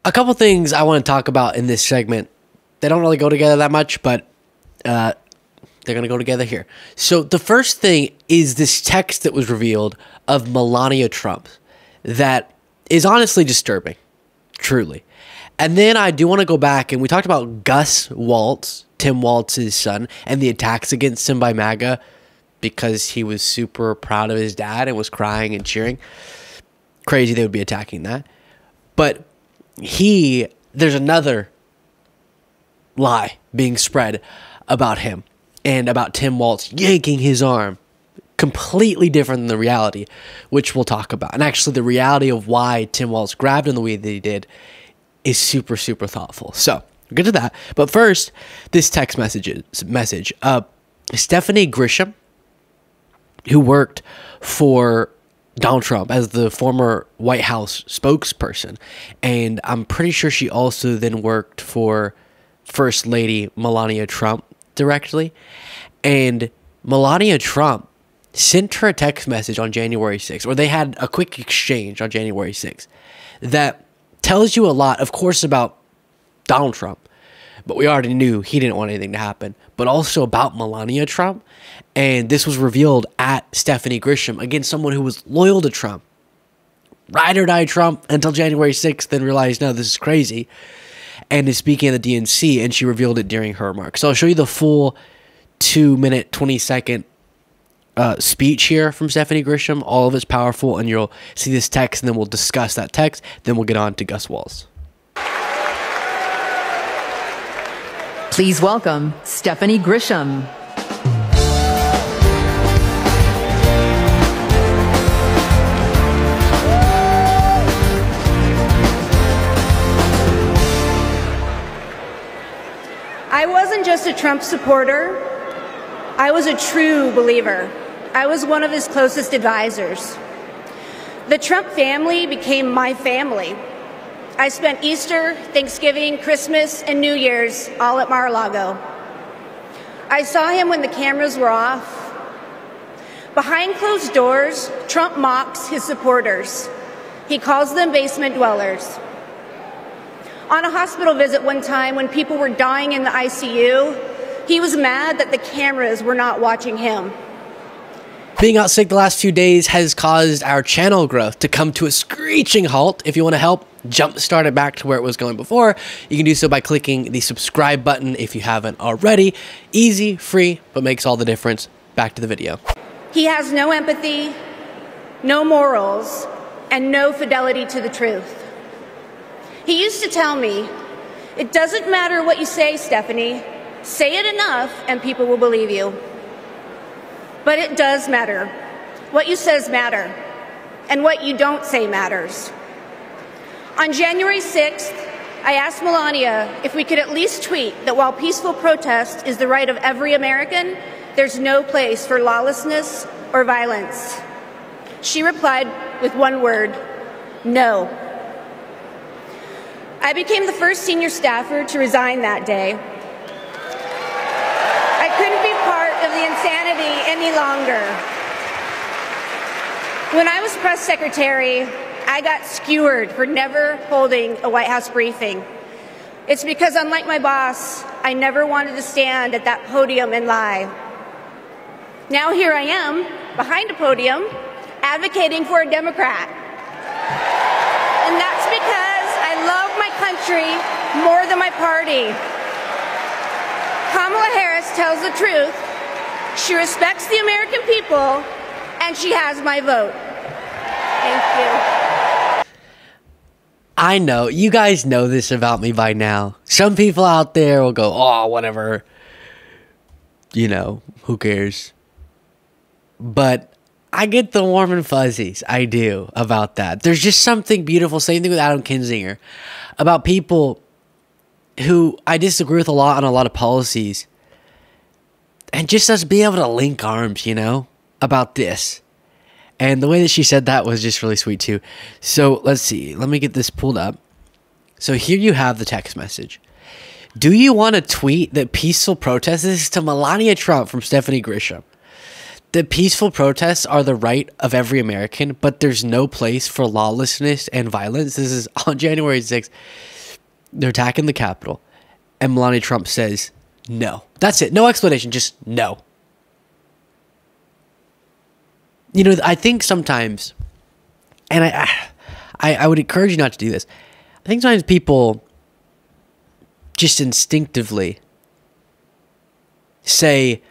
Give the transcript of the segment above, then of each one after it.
A couple things I want to talk about in this segment. They don't really go together that much, but they're going to go together here. So the first thing is this text that was revealed of Melania Trump that is honestly disturbing, truly. And then I do want to go back, and we talked about Gus Waltz, Tim Waltz's son, and the attacks against him by MAGA because he was super proud of his dad and was crying and cheering. Crazy they would be attacking that. But there's another lie being spread about him and about Tim Waltz yanking his arm. Completely different than the reality, which we'll talk about. And actually, the reality of why Tim Waltz grabbed him the way that he did is super, super thoughtful. So, we'll get to that. But first, this text message. Stephanie Grisham, who worked for Donald Trump as the former White House spokesperson, and I'm pretty sure she also then worked for First Lady Melania Trump directly. And Melania Trump sent her a text message on January 6th, or they had a quick exchange on January 6th, that tells you a lot, of course, about Donald Trump, but we already knew he didn't want anything to happen, but also about Melania Trump. And this was revealed at Stephanie Grisham, again, someone who was loyal to Trump, ride or die Trump until January 6th, then realized, no, this is crazy, and is speaking at the DNC, and she revealed it during her remarks. So I'll show you the full 2-minute, 20-second speech here from Stephanie Grisham. All of it's powerful, and you'll see this text, and then we'll discuss that text. Then we'll get on to Gus Waltz. Please welcome Stephanie Grisham. I wasn't just a Trump supporter. I was a true believer. I was one of his closest advisors. The Trump family became my family. I spent Easter, Thanksgiving, Christmas, and New Year's all at Mar-a-Lago. I saw him when the cameras were off. Behind closed doors, Trump mocks his supporters. He calls them basement dwellers. On a hospital visit one time when people were dying in the ICU, he was mad that the cameras were not watching him. Being out sick the last few days has caused our channel growth to come to a screeching halt. If you want to help jumpstart it back to where it was going before, you can do so by clicking the subscribe button if you haven't already. Easy, free, but makes all the difference. Back to the video. He has no empathy, no morals, and no fidelity to the truth. He used to tell me, "It doesn't matter what you say, Stephanie. Say it enough and people will believe you." But it does matter. What you says matter, and what you don't say matters. On January 6th, I asked Melania if we could at least tweet that while peaceful protest is the right of every American, there's no place for lawlessness or violence. She replied with one word: no. I became the first senior staffer to resign that day. I couldn't be part of the insanity any longer. When I was press secretary, I got skewered for never holding a White House briefing. It's because, unlike my boss, I never wanted to stand at that podium and lie. Now here I am, behind a podium, advocating for a Democrat. And that's because I love my country more than my party. Kamala Harris tells the truth. She respects the American people, and she has my vote. Thank you. I know, you guys know this about me by now. Some people out there will go, oh, whatever. You know, who cares? But I get the warm and fuzzies. I do about that. There's just something beautiful. Same thing with Adam Kinzinger. About people who I disagree with a lot on a lot of policies. And just us being able to link arms, you know, about this. And the way that she said that was just really sweet too. So let's see. Let me get this pulled up. So here you have the text message. Do you want to tweet that peaceful protests? This is to Melania Trump from Stephanie Grisham. That peaceful protests are the right of every American, but there's no place for lawlessness and violence. This is on January 6th. They're attacking the Capitol. And Melania Trump says no. That's it. No explanation, just no. You know, I think sometimes, and I would encourage you not to do this. I think sometimes people just instinctively say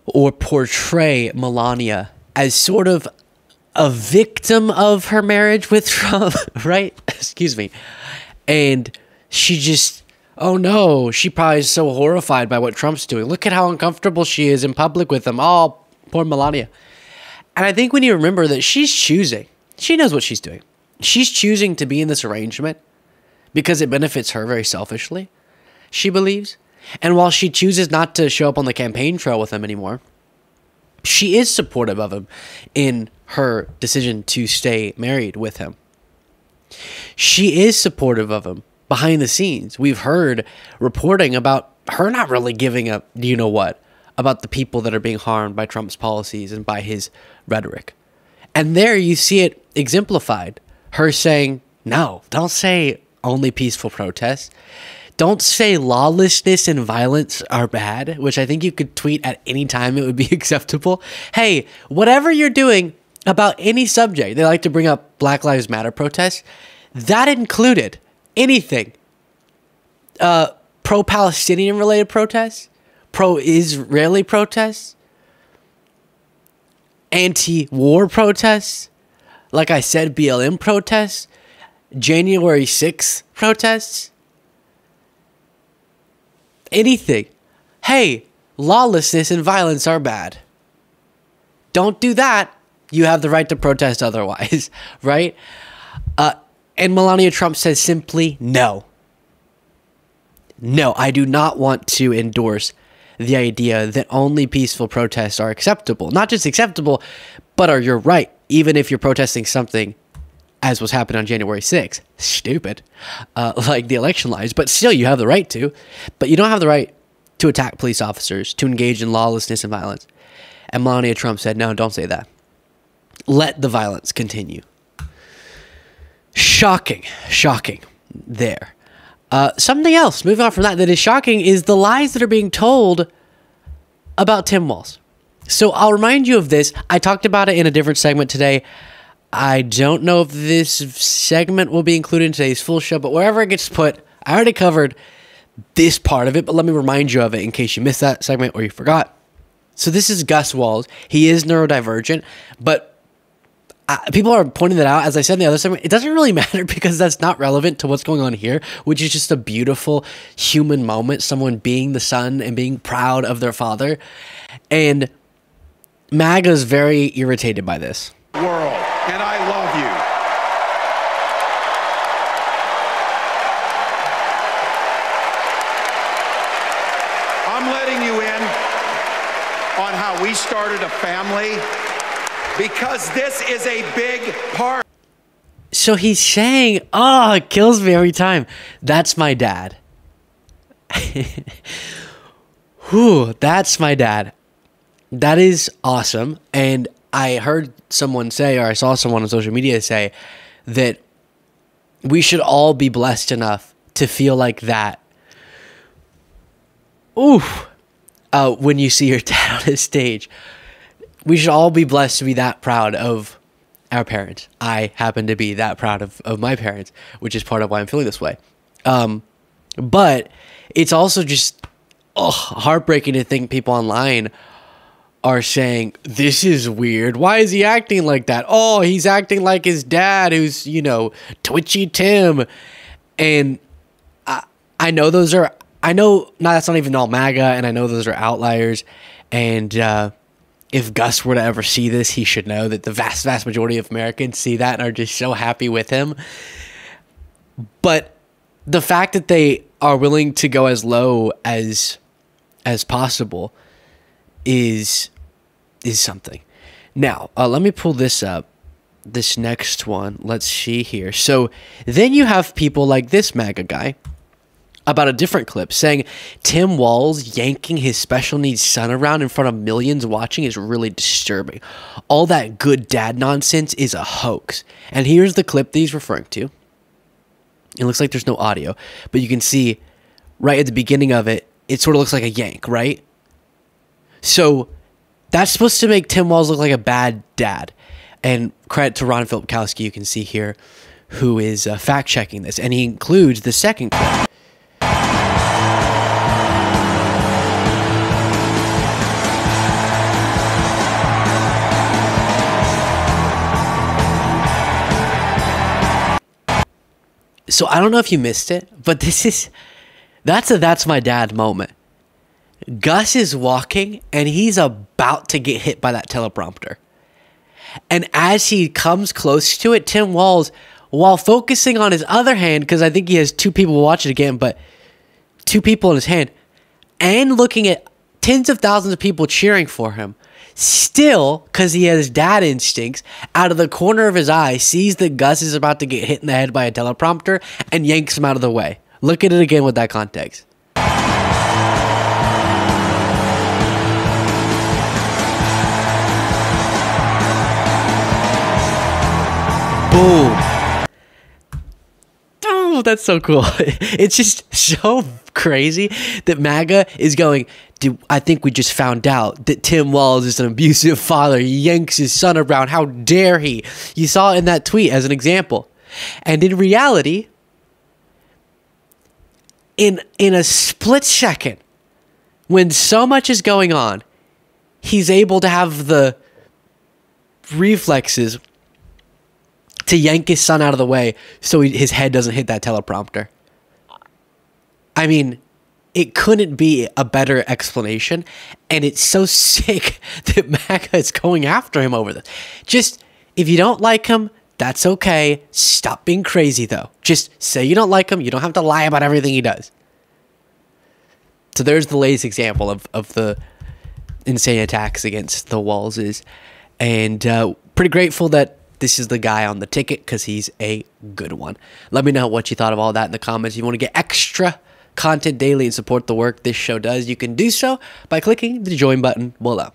or portray Melania as sort of a victim of her marriage with Trump, right? Excuse me. And she just, oh no, she probably is so horrified by what Trump's doing. Look at how uncomfortable she is in public with him. Oh, poor Melania. And I think we need to remember that she's choosing. She knows what she's doing. She's choosing to be in this arrangement because it benefits her very selfishly, she believes. And while she chooses not to show up on the campaign trail with him anymore, she is supportive of him in her decision to stay married with him. She is supportive of him behind the scenes. We've heard reporting about her not really giving a you know what about the people that are being harmed by Trump's policies and by his rhetoric. And there you see it exemplified. Her saying, no, don't say only peaceful protests. Don't say lawlessness and violence are bad, which I think you could tweet at any time. It would be acceptable. Hey, whatever you're doing about any subject, they like to bring up Black Lives Matter protests. That included anything. Pro-Palestinian related protests, pro-Israeli protests, anti-war protests, like I said, BLM protests, January 6th protests, anything. Hey, lawlessness and violence are bad. Don't do that. You have the right to protest otherwise, right? And Melania Trump says simply no. No, I do not want to endorse the idea that only peaceful protests are acceptable. Not just acceptable, but you're right. Even if you're protesting something as was happening on January 6th. Stupid. Like the election lies. But still, you have the right to. But you don't have the right to attack police officers, to engage in lawlessness and violence. And Melania Trump said, no, don't say that. Let the violence continue. Shocking. Shocking. There. Something else, moving on from that is shocking, is the lies that are being told about Tim Walz. So I'll remind you of this. I talked about it in a different segment today. I don't know if this segment will be included in today's full show, but wherever it gets put, I already covered this part of it, but let me remind you of it in case you missed that segment or you forgot. So this is Gus Walz. He is neurodivergent, but people are pointing that out. As I said in the other segment, it doesn't really matter because that's not relevant to what's going on here, which is just a beautiful human moment, someone being the son and being proud of their father. And MAGA is very irritated by this. World, and I love you. I'm letting you in on how we started a family, because this is a big part. So he's saying, oh, it kills me every time. That's my dad. Whew, that's my dad. That is awesome. And I heard someone say, or I saw someone on social media say, that we should all be blessed enough to feel like that. Oof. When you see your dad on a stage. We should all be blessed to be that proud of our parents. I happen to be that proud of my parents, which is part of why I'm feeling this way. But it's also just heartbreaking to think people online are saying, this is weird. Why is he acting like that? Oh, he's acting like his dad who's, Twitchy Tim. And I know those are, that's not even all MAGA, and I know those are outliers. And if Gus were to ever see this, he should know that the vast, vast majority of Americans see that and are just so happy with him. But the fact that they are willing to go as low as possible is something. Now, let me pull this up. This next one. Let's see here. So then you have people like this MAGA guy about a different clip saying Tim Walz yanking his special needs son around in front of millions watching is really disturbing. All that good dad nonsense is a hoax. And here's the clip that he's referring to. It looks like there's no audio, but you can see right at the beginning of it, it sort of looks like a yank, right? So that's supposed to make Tim Walz look like a bad dad. And credit to Ron Filipkowski, you can see here, who is fact-checking this. And he includes the second clip. So I don't know if you missed it, but that's a "that's my dad" moment. Gus is walking and he's about to get hit by that teleprompter. And as he comes close to it, Tim Walz, while focusing on his other hand, because I think he has two people watching again, but two people in his hand, and looking at tens of thousands of people cheering for him, still, because he has dad instincts, out of the corner of his eye, sees that Gus is about to get hit in the head by a teleprompter and yanks him out of the way. Look at it again with that context. Boom. Oh, that's so cool. It's just so crazy that MAGA is going, dude, I think we just found out that Tim Walz is an abusive father. He yanks his son around. How dare he? You saw it in that tweet as an example. And in reality, in a split second, when so much is going on, he's able to have the reflexes to yank his son out of the way so his head doesn't hit that teleprompter. I mean, it couldn't be a better explanation, and it's so sick that MAGA is going after him over this. Just, if you don't like him, that's okay. Stop being crazy, though. Just say you don't like him. You don't have to lie about everything he does. So there's the latest example of the insane attacks against the Walzes. And pretty grateful that this is the guy on the ticket because he's a good one. Let me know what you thought of all that in the comments. If you want to get extra content daily and support the work this show does, you can do so by clicking the join button below.